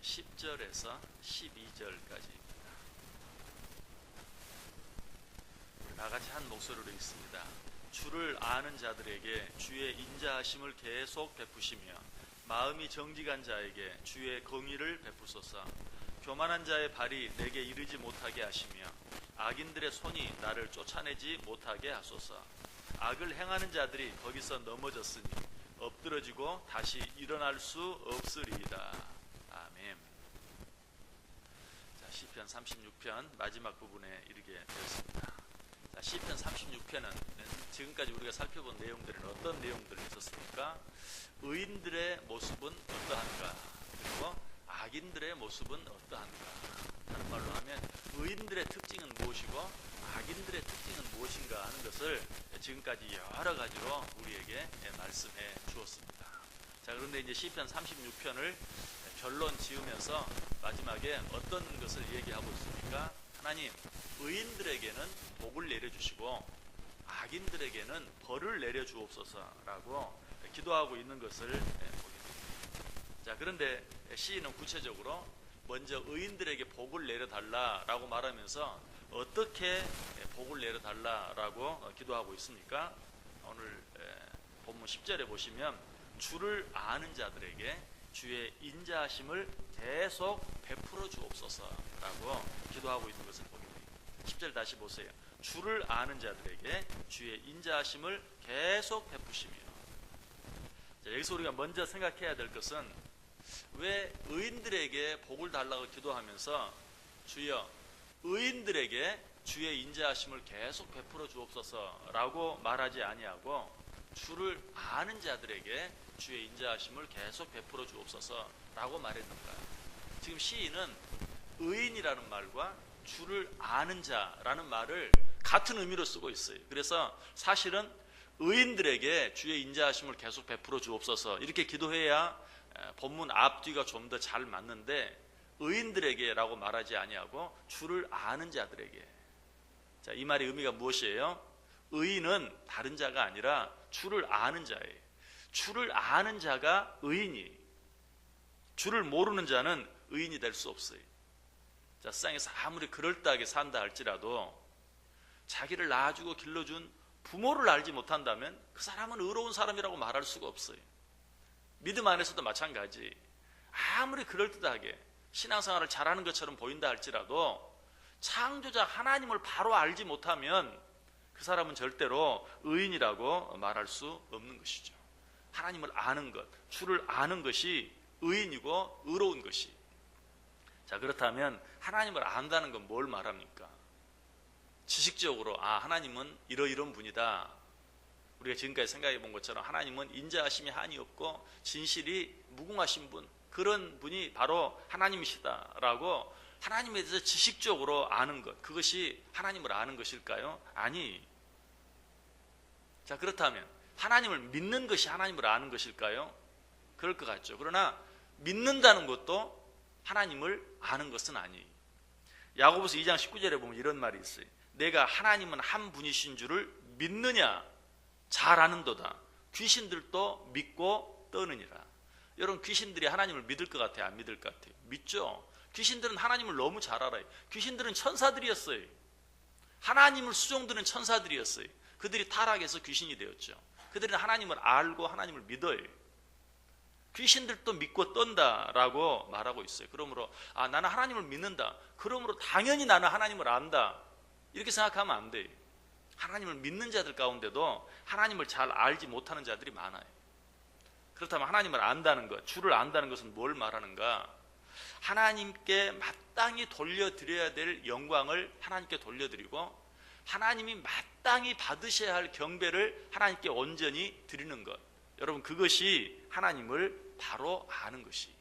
10절에서 12절까지입니다. 다 같이 한 목소리로 읽습니다. 주를 아는 자들에게 주의 인자하심을 계속 베푸시며 마음이 정직한 자에게 주의 공의를 베푸소서. 교만한 자의 발이 내게 이르지 못하게 하시며 악인들의 손이 나를 쫓아내지 못하게 하소서. 악을 행하는 자들이 거기서 넘어졌으니 엎드러지고 다시 일어날 수 없으리이다. 아멘. 자, 시편 36편 마지막 부분에 이르게 되었습니다. 자, 시편 36편은 지금까지 우리가 살펴본 내용들은 어떤 내용들이 있었습니까? 의인들의 모습은 어떠한가, 그리고 악인들의 모습은 어떠한가. 다른 말로 하면 의인들의 특징은 무엇이고 악인들의 특징은 무엇인가 하는 것을 지금까지 여러 가지로 우리에게 말씀해 주었습니다. 자, 그런데 이제 시편 36편을 결론 지으면서 마지막에 어떤 것을 얘기하고 있습니까? 하나님, 의인들에게는 복을 내려주시고 악인들에게는 벌을 내려주옵소서라고 기도하고 있는 것을 보게 됩니다. 자, 그런데 시인은 구체적으로 먼저 의인들에게 복을 내려달라라고 말하면서 어떻게 복을 내려달라라고 기도하고 있습니까? 오늘 본문 10절에 보시면 주를 아는 자들에게 주의 인자하심을 계속 베풀어 주옵소서라고 기도하고 있는 것을 보게 됩니다. 10절 다시 보세요. 주를 아는 자들에게 주의 인자하심을 계속 베푸시며. 자, 여기서 우리가 먼저 생각해야 될 것은 왜 의인들에게 복을 달라고 기도하면서 주여 의인들에게 주의 인자하심을 계속 베풀어 주옵소서라고 말하지 아니하고 주를 아는 자들에게 주의 인자하심을 계속 베풀어 주옵소서라고 말했는가? 지금 시인은 의인이라는 말과 주를 아는 자라는 말을 같은 의미로 쓰고 있어요. 그래서 사실은 의인들에게 주의 인자하심을 계속 베풀어 주옵소서 이렇게 기도해야 본문 앞뒤가 좀 더 잘 맞는데 의인들에게라고 말하지 아니하고 주를 아는 자들에게. 자, 이 말의 의미가 무엇이에요? 의인은 다른 자가 아니라 주를 아는 자예요. 주를 아는 자가 의인이에요. 주를 모르는 자는 의인이 될 수 없어요. 자, 세상에서 아무리 그럴듯하게 산다 할지라도 자기를 낳아주고 길러준 부모를 알지 못한다면 그 사람은 의로운 사람이라고 말할 수가 없어요. 믿음 안에서도 마찬가지. 아무리 그럴듯하게 신앙생활을 잘하는 것처럼 보인다 할지라도 창조자 하나님을 바로 알지 못하면 그 사람은 절대로 의인이라고 말할 수 없는 것이죠. 하나님을 아는 것, 주를 아는 것이 의인이고 의로운 것이. 자, 그렇다면 하나님을 안다는 건 뭘 말합니까? 지식적으로 하나님은 이러이런 분이다. 우리가 지금까지 생각해 본 것처럼 하나님은 인자하심이 한이 없고 진실이 무궁하신 분, 그런 분이 바로 하나님이시다라고 하나님에 대해서 지식적으로 아는 것, 그것이 하나님을 아는 것일까요? 아니. 자, 그렇다면 하나님을 믿는 것이 하나님을 아는 것일까요? 그럴 것 같죠. 그러나 믿는다는 것도 하나님을 아는 것은 아니에요. 야고보서 2장 19절에 보면 이런 말이 있어요. 내가 하나님은 한 분이신 줄을 믿느냐? 잘 아는도다. 귀신들도 믿고 떠느니라. 여러분, 귀신들이 하나님을 믿을 것 같아요? 안 믿을 것 같아요? 믿죠. 귀신들은 하나님을 너무 잘 알아요. 귀신들은 천사들이었어요. 하나님을 수종드는 천사들이었어요. 그들이 타락해서 귀신이 되었죠. 그들은 하나님을 알고 하나님을 믿어요. 귀신들도 믿고 떤다라고 말하고 있어요. 그러므로 나는 하나님을 믿는다. 그러므로 당연히 나는 하나님을 안다. 이렇게 생각하면 안 돼요. 하나님을 믿는 자들 가운데도 하나님을 잘 알지 못하는 자들이 많아요. 그렇다면 하나님을 안다는 것, 주를 안다는 것은 뭘 말하는가? 하나님께 마땅히 돌려드려야 될 영광을 하나님께 돌려드리고 하나님이 마땅히 받으셔야 할 경배를 하나님께 온전히 드리는 것. 여러분, 그것이 하나님을 바로 아는 것이.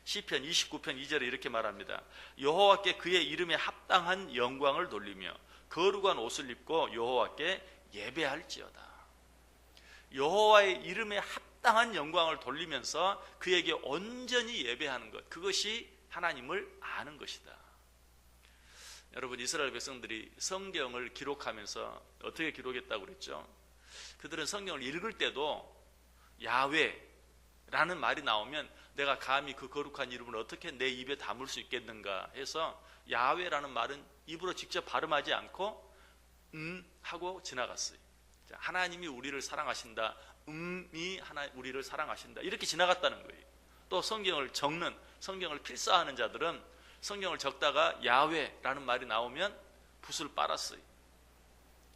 시편 29편 2절에 이렇게 말합니다. 여호와께 그의 이름에 합당한 영광을 돌리며 거룩한 옷을 입고 여호와께 예배할지어다. 여호와의 이름에 합당한 영광을 돌리면서 그에게 온전히 예배하는 것, 그것이 하나님을 아는 것이다. 여러분, 이스라엘 백성들이 성경을 기록하면서 어떻게 기록했다고 그랬죠? 그들은 성경을 읽을 때도 야훼라는 말이 나오면 내가 감히 그 거룩한 이름을 어떻게 내 입에 담을 수 있겠는가 해서 야훼라는 말은 입으로 직접 발음하지 않고 하고 지나갔어요. 하나님이 우리를 사랑하신다, 우리를 사랑하신다, 이렇게 지나갔다는 거예요. 또 성경을 적는, 성경을 필사하는 자들은 성경을 적다가 야훼라는 말이 나오면 붓을 빨았어요.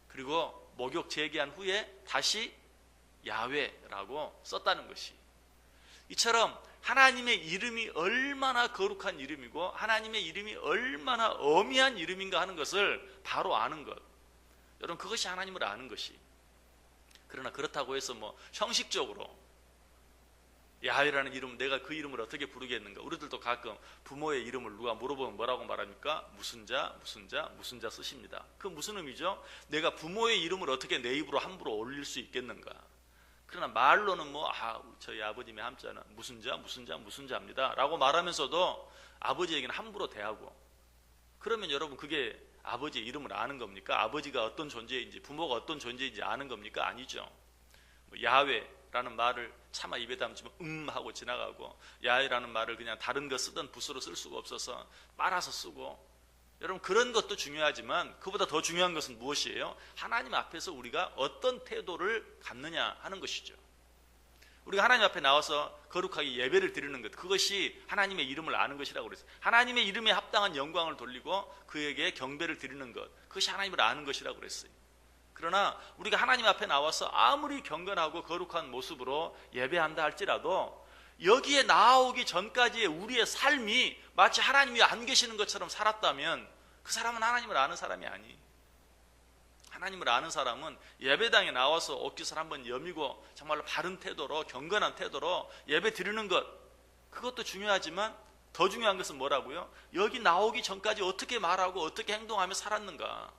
그리고 목욕 재기한 후에 다시 야훼라고 썼다는 것이, 이처럼 하나님의 이름이 얼마나 거룩한 이름이고 하나님의 이름이 얼마나 엄미한 이름인가 하는 것을 바로 아는 것, 여러분, 그것이 하나님을 아는 것이. 그러나 그렇다고 해서 형식적으로 야훼라는 이름, 내가 그 이름을 어떻게 부르겠는가. 우리들도 가끔 부모의 이름을 누가 물어보면 뭐라고 말합니까? 무슨 자, 무슨 자, 무슨 자 쓰십니다. 그 무슨 의미죠? 내가 부모의 이름을 어떻게 내 입으로 함부로 올릴 수 있겠는가. 그러나 말로는 저희 아버님의 함자는 무슨 자, 무슨 자, 무슨 자입니다 라고 말하면서도 아버지에게는 함부로 대하고, 그러면 여러분, 그게 아버지의 이름을 아는 겁니까? 아버지가 어떤 존재인지, 부모가 어떤 존재인지 아는 겁니까? 아니죠. 야훼라는 말을 차마 입에 담지면 하고 지나가고, 야훼라는 말을 그냥 다른 거 쓰던 붓으로 쓸 수가 없어서 빨아서 쓰고, 여러분, 그런 것도 중요하지만 그보다 더 중요한 것은 무엇이에요? 하나님 앞에서 우리가 어떤 태도를 갖느냐 하는 것이죠. 우리가 하나님 앞에 나와서 거룩하게 예배를 드리는 것, 그것이 하나님의 이름을 아는 것이라고 그랬어요. 하나님의 이름에 합당한 영광을 돌리고 그에게 경배를 드리는 것, 그것이 하나님을 아는 것이라고 그랬어요. 그러나 우리가 하나님 앞에 나와서 아무리 경건하고 거룩한 모습으로 예배한다 할지라도 여기에 나오기 전까지의 우리의 삶이 마치 하나님이 안 계시는 것처럼 살았다면 그 사람은 하나님을 아는 사람이 아니. 하나님을 아는 사람은 예배당에 나와서 옷깃을 한번 여미고 정말로 바른 태도로, 경건한 태도로 예배 드리는 것, 그것도 중요하지만 더 중요한 것은 뭐라고요? 여기 나오기 전까지 어떻게 말하고 어떻게 행동하며 살았는가.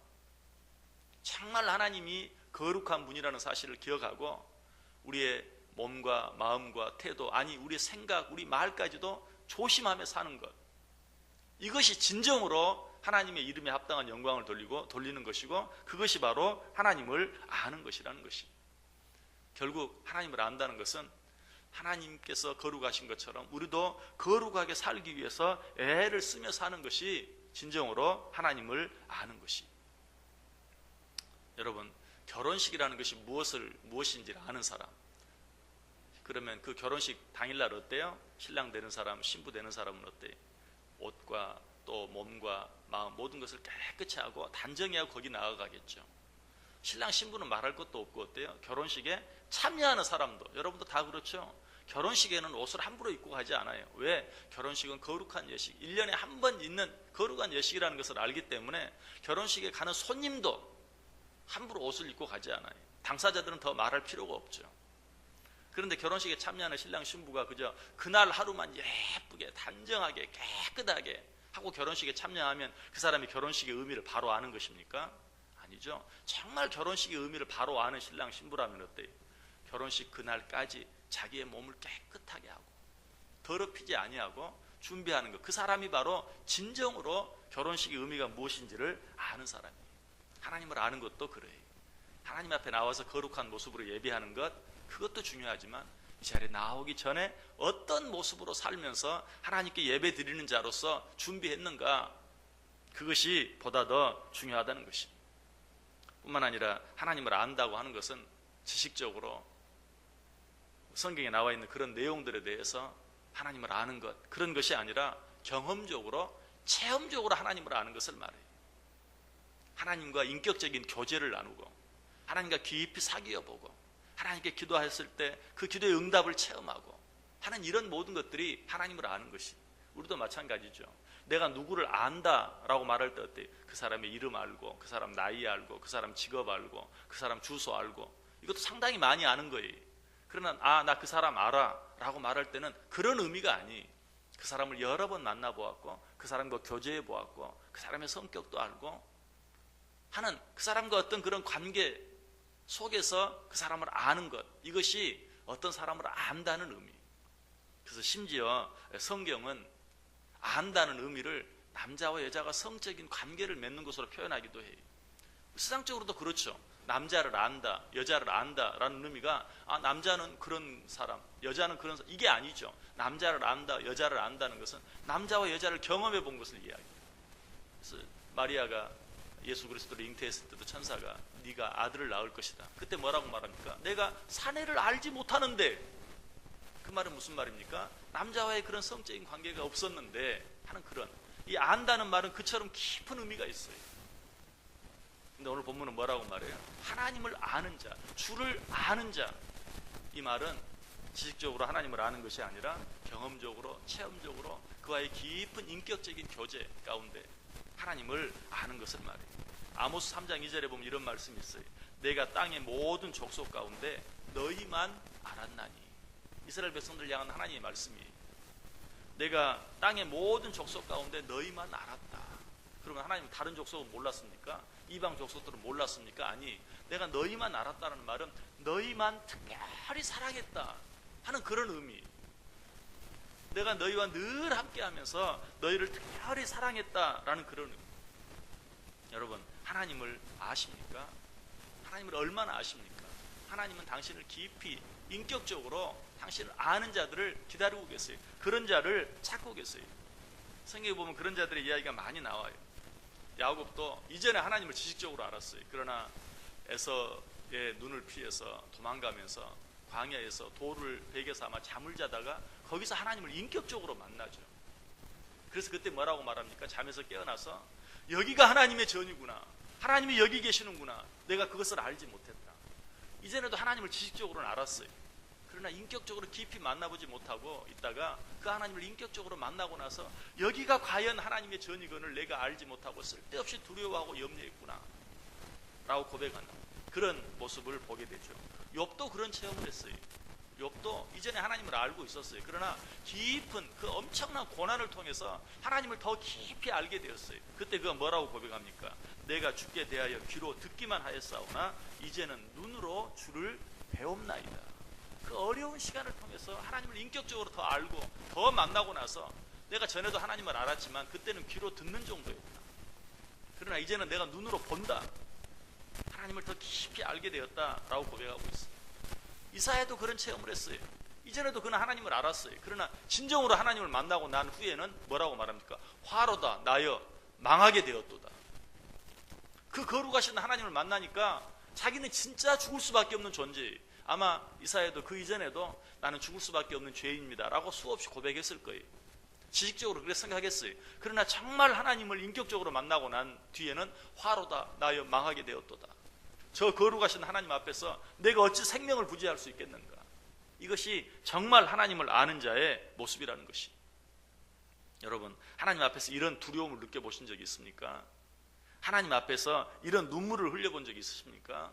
정말 하나님이 거룩한 분이라는 사실을 기억하고 우리의 몸과 마음과 태도, 아니 우리의 생각, 우리 말까지도 조심하며 사는 것, 이것이 진정으로 하나님의 이름에 합당한 영광을 돌리는 것이고, 그것이 바로 하나님을 아는 것이라는 것이. 결국 하나님을 안다는 것은 하나님께서 거룩하신 것처럼 우리도 거룩하게 살기 위해서 애를 쓰며 사는 것이 진정으로 하나님을 아는 것이. 여러분, 결혼식이라는 것이 무엇인지를 아는 사람, 그러면 그 결혼식 당일날 어때요? 신랑 되는 사람, 신부 되는 사람은 어때요? 옷과 또 몸과 마음 모든 것을 깨끗이 하고 단정히 하고 거기 나아가겠죠. 신랑 신부는 말할 것도 없고 어때요? 결혼식에 참여하는 사람도, 여러분도 다 그렇죠? 결혼식에는 옷을 함부로 입고 가지 않아요. 왜? 결혼식은 거룩한 예식, 1년에 한 번 있는 거룩한 예식이라는 것을 알기 때문에 결혼식에 가는 손님도 함부로 옷을 입고 가지 않아요. 당사자들은 더 말할 필요가 없죠. 그런데 결혼식에 참여하는 신랑 신부가 그저 그날 하루만 예쁘게 단정하게 깨끗하게 하고 결혼식에 참여하면 그 사람이 결혼식의 의미를 바로 아는 것입니까? 아니죠. 정말 결혼식의 의미를 바로 아는 신랑 신부라면 어때요? 결혼식 그날까지 자기의 몸을 깨끗하게 하고 더럽히지 아니하고 준비하는 것, 그 사람이 바로 진정으로 결혼식의 의미가 무엇인지를 아는 사람이에요. 하나님을 아는 것도 그래요. 하나님 앞에 나와서 거룩한 모습으로 예배하는 것, 그것도 중요하지만 이 자리에 나오기 전에 어떤 모습으로 살면서 하나님께 예배 드리는 자로서 준비했는가, 그것이 보다 더 중요하다는 것입니다. 뿐만 아니라 하나님을 안다고 하는 것은 지식적으로 성경에 나와 있는 그런 내용들에 대해서 하나님을 아는 것, 그런 것이 아니라 경험적으로, 체험적으로 하나님을 아는 것을 말해요. 하나님과 인격적인 교제를 나누고 하나님과 깊이 사귀어보고 하나님께 기도했을 때 그 기도의 응답을 체험하고 하는 이런 모든 것들이 하나님을 아는 것이. 우리도 마찬가지죠. 내가 누구를 안다라고 말할 때 어때요? 그 사람의 이름 알고, 그 사람 나이 알고, 그 사람 직업 알고, 그 사람 주소 알고, 이것도 상당히 많이 아는 거예요. 그러나 나 그 사람 알아 라고 말할 때는 그런 의미가 아니, 그 사람을 여러 번 만나보았고 그 사람과 교제해 보았고 그 사람의 성격도 알고 하는, 그 사람과 어떤 그런 관계 속에서 그 사람을 아는 것, 이것이 어떤 사람을 안다는 의미. 그래서 심지어 성경은 안다는 의미를 남자와 여자가 성적인 관계를 맺는 것으로 표현하기도 해요. 세상적으로도 그렇죠. 남자를 안다, 여자를 안다라는 의미가 남자는 그런 사람, 여자는 그런 사람, 이게 아니죠. 남자를 안다, 여자를 안다는 것은 남자와 여자를 경험해 본 것을 이야기해요. 그래서 마리아가 예수 그리스도를 잉태했을 때도 천사가 네가 아들을 낳을 것이다. 그때 뭐라고 말합니까? 내가 사내를 알지 못하는데, 그 말은 무슨 말입니까? 남자와의 그런 성적인 관계가 없었는데 하는 그런, 이 안다는 말은 그처럼 깊은 의미가 있어요. 근데 오늘 본문은 뭐라고 말해요? 하나님을 아는 자, 주를 아는 자. 이 말은 지식적으로 하나님을 아는 것이 아니라 경험적으로, 체험적으로 그와의 깊은 인격적인 교제 가운데 하나님을 아는 것을 말해요. 아모스 3장 2절에 보면 이런 말씀이 있어요. 내가 땅의 모든 족속 가운데 너희만 알았나니. 이스라엘 백성들 향한 하나님의 말씀이에요. 내가 땅의 모든 족속 가운데 너희만 알았다. 그러면 하나님은 다른 족속은 몰랐습니까? 이방 족속들은 몰랐습니까? 아니, 내가 너희만 알았다는 말은 너희만 특별히 사랑했다 하는 그런 의미. 내가 너희와 늘 함께하면서 너희를 특별히 사랑했다라는 그런 의미. 여러분, 하나님을 아십니까? 하나님을 얼마나 아십니까? 하나님은 당신을 깊이 인격적으로 당신을 아는 자들을 기다리고 계세요. 그런 자를 찾고 계세요. 성경에 보면 그런 자들의 이야기가 많이 나와요. 야곱도 이전에 하나님을 지식적으로 알았어요. 그러나 에서의 눈을 피해서 도망가면서 광야에서 돌을 베개 삼아 잠을 자다가 거기서 하나님을 인격적으로 만나죠. 그래서 그때 뭐라고 말합니까? 잠에서 깨어나서 여기가 하나님의 전이구나, 하나님이 여기 계시는구나, 내가 그것을 알지 못했다. 이전에도 하나님을 지식적으로는 알았어요. 그러나 인격적으로 깊이 만나보지 못하고 있다가 그 하나님을 인격적으로 만나고 나서 여기가 과연 하나님의 전이건을 내가 알지 못하고 쓸데없이 두려워하고 염려했구나 라고 고백하는 그런 모습을 보게 되죠. 욥도 그런 체험을 했어요. 욥도 이전에 하나님을 알고 있었어요. 그러나 깊은 그 엄청난 고난을 통해서 하나님을 더 깊이 알게 되었어요. 그때 그가 뭐라고 고백합니까? 내가 주께 대하여 귀로 듣기만 하였사오나 이제는 눈으로 주를 배옵나이다. 그 어려운 시간을 통해서 하나님을 인격적으로 더 알고 더 만나고 나서 내가 전에도 하나님을 알았지만 그때는 귀로 듣는 정도였구나. 그러나 이제는 내가 눈으로 본다. 하나님을 더 깊이 알게 되었다라고 고백하고 있어요. 이사야도 그런 체험을 했어요. 이전에도 그는 하나님을 알았어요. 그러나 진정으로 하나님을 만나고 난 후에는 뭐라고 말합니까? 화로다 나여 망하게 되었도다. 그 거룩하신 하나님을 만나니까 자기는 진짜 죽을 수밖에 없는 존재예요. 아마 이사야도 그 이전에도 나는 죽을 수밖에 없는 죄인입니다 라고 수없이 고백했을 거예요. 지식적으로 그렇게 생각하겠어요. 그러나 정말 하나님을 인격적으로 만나고 난 뒤에는 화로다 나여 망하게 되었도다. 저 거룩하신 하나님 앞에서 내가 어찌 생명을 부지할 수 있겠는가. 이것이 정말 하나님을 아는 자의 모습이라는 것이. 여러분, 하나님 앞에서 이런 두려움을 느껴보신 적이 있습니까? 하나님 앞에서 이런 눈물을 흘려본 적이 있으십니까?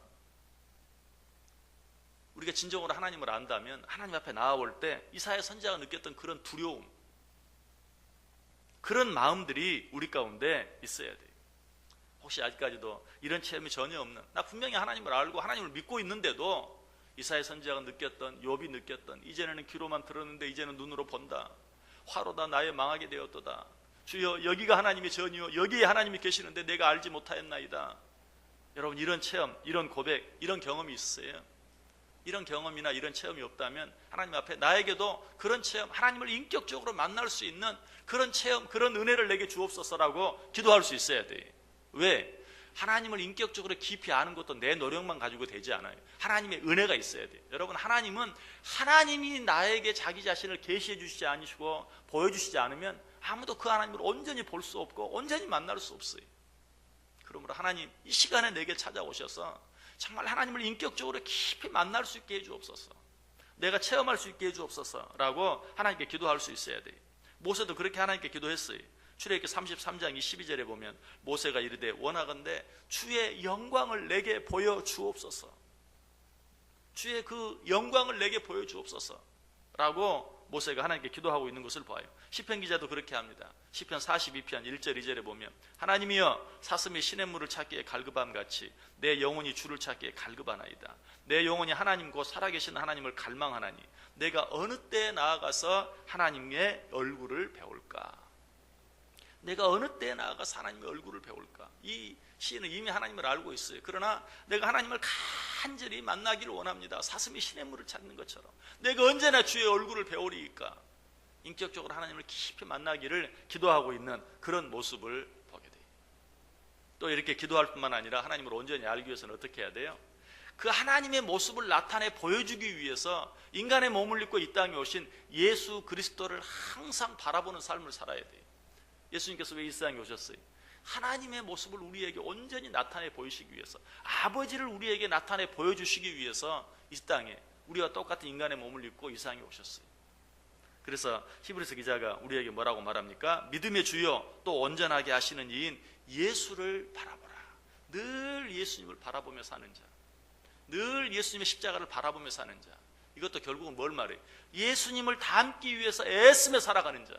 우리가 진정으로 하나님을 안다면 하나님 앞에 나아올 때 이사야 선지자가 느꼈던 그런 두려움, 그런 마음들이 우리 가운데 있어야 돼요. 혹시 아직까지도 이런 체험이 전혀 없는, 나 분명히 하나님을 알고 하나님을 믿고 있는데도 이사야 선지자가 느꼈던, 욥이 느꼈던, 이전에는 귀로만 들었는데 이제는 눈으로 본다, 화로다 나의 망하게 되었도다, 주여 여기가 하나님의 전이요 여기에 하나님이 계시는데 내가 알지 못하였나이다. 여러분, 이런 체험, 이런 고백, 이런 경험이 있으세요? 이런 경험이나 이런 체험이 없다면 하나님 앞에 나에게도 그런 체험, 하나님을 인격적으로 만날 수 있는 그런 체험, 그런 은혜를 내게 주옵소서라고 기도할 수 있어야 돼. 왜? 하나님을 인격적으로 깊이 아는 것도 내 노력만 가지고 되지 않아요. 하나님의 은혜가 있어야 돼요. 여러분, 하나님은 하나님이 나에게 자기 자신을 계시해 주시지 않으시고 보여주시지 않으면 아무도 그 하나님을 온전히 볼 수 없고 온전히 만날 수 없어요. 그러므로 하나님, 이 시간에 내게 찾아오셔서 정말 하나님을 인격적으로 깊이 만날 수 있게 해주옵소서, 내가 체험할 수 있게 해주옵소서라고 하나님께 기도할 수 있어야 돼요. 모세도 그렇게 하나님께 기도했어요. 출애굽기 33장 22절에 보면 모세가 이르되 원하건대 주의 영광을 내게 보여주옵소서, 주의 그 영광을 내게 보여주옵소서라고 모세가 하나님께 기도하고 있는 것을 봐요. 시편 기자도 그렇게 합니다. 시편 42편 1절 2절에 보면 하나님이여 사슴이 시냇물을 찾기에 갈급함같이 내 영혼이 주를 찾기에 갈급하나이다. 내 영혼이 하나님 곧 살아계신 하나님을 갈망하나니 내가 어느 때에 나아가서 하나님의 얼굴을 배울까. 내가 어느 때에 나아가서 하나님의 얼굴을 배울까? 이 시인은 이미 하나님을 알고 있어요. 그러나 내가 하나님을 간절히 만나기를 원합니다. 사슴이 시냇물을 찾는 것처럼 내가 언제나 주의 얼굴을 배우리이까? 인격적으로 하나님을 깊이 만나기를 기도하고 있는 그런 모습을 보게 돼요. 또 이렇게 기도할 뿐만 아니라 하나님을 온전히 알기 위해서는 어떻게 해야 돼요? 그 하나님의 모습을 나타내 보여주기 위해서 인간의 몸을 입고 이 땅에 오신 예수 그리스도를 항상 바라보는 삶을 살아야 돼요. 예수님께서 왜 이 세상에 오셨어요? 하나님의 모습을 우리에게 온전히 나타내 보이시기 위해서, 아버지를 우리에게 나타내 보여주시기 위해서 이 땅에 우리와 똑같은 인간의 몸을 입고 이 세상에 오셨어요. 그래서 히브리서 기자가 우리에게 뭐라고 말합니까? 믿음의 주요 또 온전하게 하시는 이인 예수를 바라보라. 늘 예수님을 바라보며 사는 자, 늘 예수님의 십자가를 바라보며 사는 자, 이것도 결국은 뭘 말해요? 예수님을 닮기 위해서 애쓰며 살아가는 자,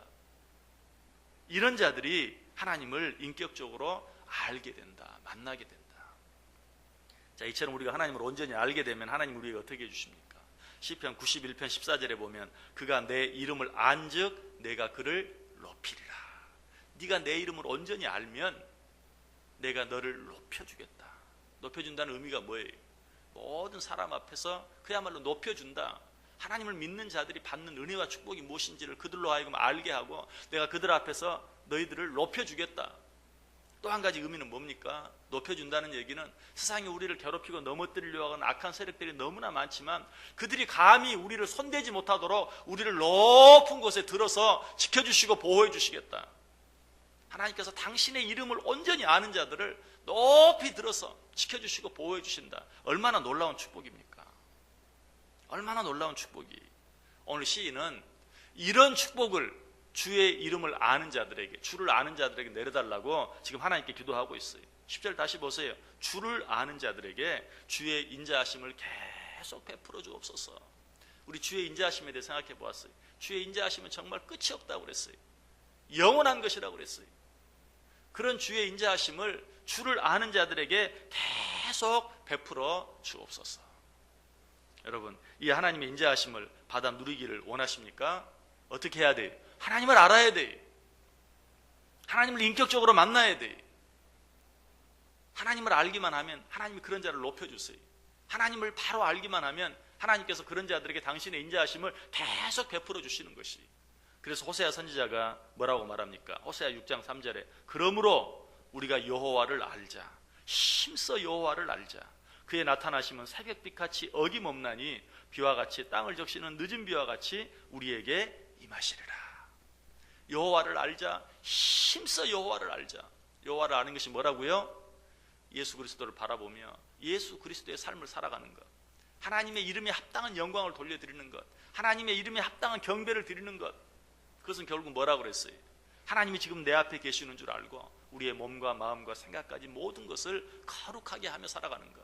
이런 자들이 하나님을 인격적으로 알게 된다, 만나게 된다. 자, 이처럼 우리가 하나님을 온전히 알게 되면 하나님 우리에게 어떻게 해주십니까? 시편 91편 14절에 보면 그가 내 이름을 안즉 내가 그를 높이리라. 네가 내 이름을 온전히 알면 내가 너를 높여주겠다. 높여준다는 의미가 뭐예요? 모든 사람 앞에서 그야말로 높여준다. 하나님을 믿는 자들이 받는 은혜와 축복이 무엇인지를 그들로 하여금 알게 하고 내가 그들 앞에서 너희들을 높여주겠다. 또 한 가지 의미는 뭡니까? 높여준다는 얘기는 세상에 우리를 괴롭히고 넘어뜨리려고 하는 악한 세력들이 너무나 많지만 그들이 감히 우리를 손대지 못하도록 우리를 높은 곳에 들어서 지켜주시고 보호해 주시겠다. 하나님께서 당신의 이름을 온전히 아는 자들을 높이 들어서 지켜주시고 보호해 주신다. 얼마나 놀라운 축복입니까? 얼마나 놀라운 축복이. 오늘 시인은 이런 축복을 주의 이름을 아는 자들에게, 주를 아는 자들에게 내려달라고 지금 하나님께 기도하고 있어요. 10절 다시 보세요. 주를 아는 자들에게 주의 인자하심을 계속 베풀어 주옵소서. 우리 주의 인자하심에 대해 생각해 보았어요. 주의 인자하심은 정말 끝이 없다고 그랬어요. 영원한 것이라고 그랬어요. 그런 주의 인자하심을 주를 아는 자들에게 계속 베풀어 주옵소서. 여러분, 이 하나님의 인자하심을 받아 누리기를 원하십니까? 어떻게 해야 돼요? 하나님을 알아야 돼요. 하나님을 인격적으로 만나야 돼요. 하나님을 알기만 하면 하나님이 그런 자를 높여주세요. 하나님을 바로 알기만 하면 하나님께서 그런 자들에게 당신의 인자하심을 계속 베풀어 주시는 것이. 그래서 호세아 선지자가 뭐라고 말합니까? 호세아 6장 3절에 그러므로 우리가 여호와를 알자. 힘써 여호와를 알자. 그의 나타나심은 새벽빛같이 어김없나니 비와 같이 땅을 적시는 늦은 비와 같이 우리에게 임하시리라. 여호와를 알자. 힘써 여호와를 알자. 여호와를 아는 것이 뭐라고요? 예수 그리스도를 바라보며 예수 그리스도의 삶을 살아가는 것, 하나님의 이름에 합당한 영광을 돌려드리는 것, 하나님의 이름에 합당한 경배를 드리는 것. 그것은 결국 뭐라고 그랬어요? 하나님이 지금 내 앞에 계시는 줄 알고 우리의 몸과 마음과 생각까지 모든 것을 거룩하게 하며 살아가는 것.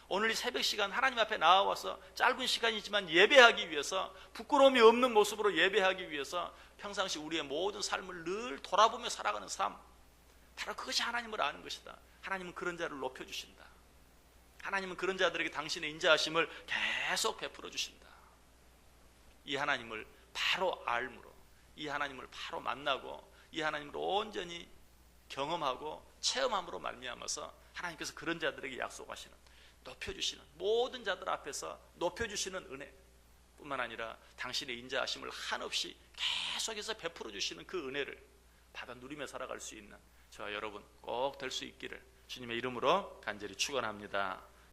오늘 이 새벽 시간 하나님 앞에 나와서 짧은 시간이지만 예배하기 위해서, 부끄러움이 없는 모습으로 예배하기 위해서 평상시 우리의 모든 삶을 늘 돌아보며 살아가는 삶, 바로 그것이 하나님을 아는 것이다. 하나님은 그런 자를 높여주신다. 하나님은 그런 자들에게 당신의 인자하심을 계속 베풀어 주신다. 이 하나님을 바로 알므로, 이 하나님을 바로 만나고 이 하나님을 온전히 경험하고 체험함으로 말미암아서 하나님께서 그런 자들에게 약속하시는, 높여주시는, 모든 자들 앞에서 높여주시는 은혜 뿐만 아니라 당신의 인자하심을 한없이 계속해서 베풀어 주시는 그 은혜를 받아 누리며 살아갈 수 있는 저와 여러분 꼭 될 수 있기를 주님의 이름으로 간절히 축원합니다.